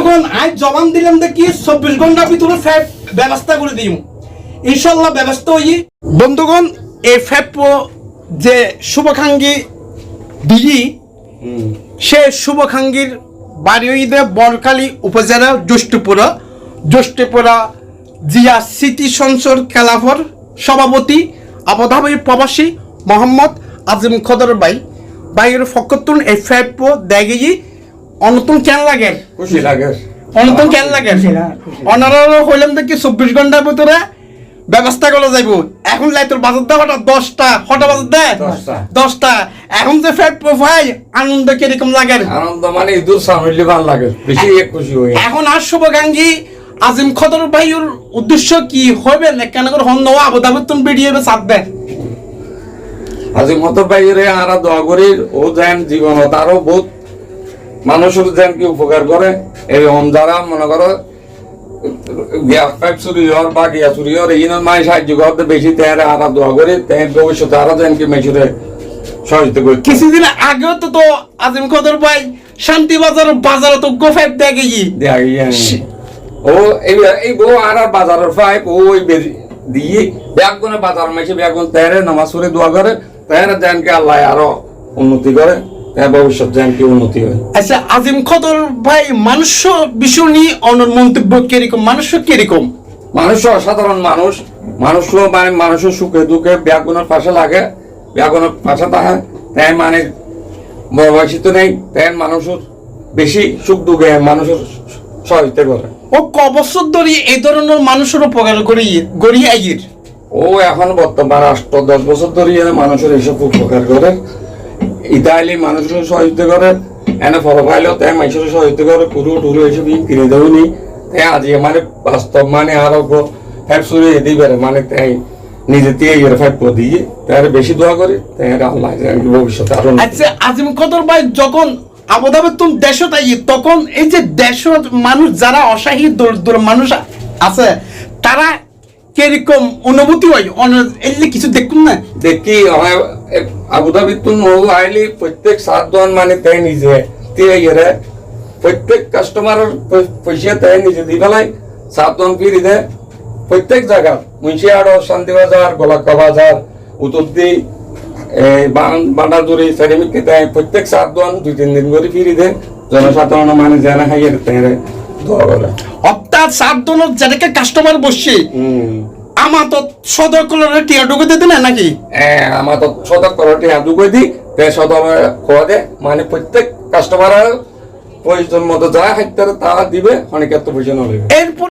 বন্ধুগণ আজ জবান দিলাম দেখি 24 ঘন্টার ভিতরে ফ্যাট ব্যবস্থা করে দিই ইনশাল্লাহ ব্যবস্থা হই। বন্ধুগণ এই ফ্যাট যে শুভাকাঙ্ক্ষী দিই সে শুভাকাঙ্ক্ষীর বাড়ি হইতে বরকালী উপজেলা জ্যৈষ্ঠপুরা জিয়া স্মৃতি সঞ্চর খেলাফর সভাপতি আবুধাবি প্রবাসী মোহাম্মদ আজিম খদর ভাইয়ের ফকতুন এই ফ্যাট দেখি অনতুন কেন লাগে খুশি লাগে অনতুন কেন লাগে অনারা হইলাম দেখি 24 ঘন্টার ভিতরে ব্যবস্থা করা যাইব। এখন লাইটোর বাজার দেয় হঠাৎ 10টা বাজার দেয় 10টা। এখন যে ফ্যাট প্রোফাইল আনন্দ কিরকম লাগে? আনন্দ মানে ইদুর সামনে ভালো লাগে, বেশি খুশি হই। এখন আর শুভাকাঙ্ক্ষী আজিম খদর ভাইয়ের উদ্দেশ্য কি হবে না কেন করে হন নওয়া আবুধাবি তুমি ভিডিও সাথ দেয় আজিম খদর ভাইয়ের আরা দোয়া করি ও যেন জীবনত আরো বহুত মানুষের যেন কি উপকার করে। এরকম যারা মনে করো চুরি হওয়ার বা গিয়া চুরি হওয়ার এই মাই সাহায্য করতে বেশি তেহারে আরা দোয়া করে তেহের ভবিষ্যতে আরো যেন কি মেসুরে সহযোগিতা করে। কিছুদিন আগেও তো আজিম খদর ভাই শান্তি বাজারে তো গোফেট দেখে ও এই বউ আর বাজারের পাইপ ওই দিয়ে ব্যাগুনে বাজার মেসে ব্যাগুন তেহারে নামাজ পড়ে দোয়া করে তেহারে যেন কি আল্লাহ আরো উন্নতি করে, ভবিষ্যৎ যেন কি উন্নতি হয়। আচ্ছা আজিম খদর ভাই মানুষ বিষয় নিয়ে অনর মন্তব্য কিরকম? মানুষ কিরকম? মানুষ অসাধারণ মানুষ, মানে মানুষের সুখে দুঃখে ব্যাগুনের পাশে লাগে, ব্যাগুনের পাশে থাকে তাই মানে বয়সী তো নেই তাই মানুষের বেশি সুখ দুঃখে মানুষের সহায়তা করে। ও ক বছর ধরে এই ধরনের মানুষের উপকার করি আইয়ের? ও এখন বর্তমান 8-10 বছর ধরে মানুষের এইসব উপকার করে। ইতালি মানুষের সহায়তা করে, এনে ফল পাইলেও তাই মানুষের সহায়তা করে, টুরু এইসব কিনে দেবনি তাই আজি মানে বাস্তব মানে আরো ফ্যাট চুরি দিই পারে মানে তাই নিজে দিয়ে ফ্যাট দিয়ে তাই বেশি দোয়া করি তাই আল্লাহ ভবিষ্যতে আরো। আচ্ছা আজিম খদর ভাই যখন আবুধাবি তুমি দেশ তাই তখন এই যে দেশ মানুষ যারা অসহায় দরিদ্র মানুষ আছে তারা কিরকম অনুভূতি হয় এলে কিছু দেখুন না? দেখি আবুধাবি তুমি আইলি প্রত্যেক 7 দোয়ান মানে তাই নিজে দিয়ে প্রত্যেক কাস্টমারের পয়সা তাই নিজে দি ফেলাই 7 দোয়ান ফিরি দেয় প্রত্যেক জায়গা মুন্সিয়াড় শান্তি বাজার গোলাক্কা বাজার উত্তরদি বান্ডারদুরি সেরেমিককে তাই প্রত্যেক 7 দোয়ান 2-3 দিন করে ফিরি দেয় জনসাধারণ মানে জানা খাইয়ে তাই দোয়া করে। অর্থাৎ 7 দোয়ান যেটাকে কাস্টমার বসছে আমার তো সদর কলরে টিয়া ঢুকে দিতে না নাকি? আমার তো সদর কলরে টিয়া ঢুকে দিই সদর খোয়া দেয় মানে প্রত্যেক কাস্টমার প্রয়োজন মতো যা হাইতে তা দিবে অনেকের তো পয়সা নয়। এরপর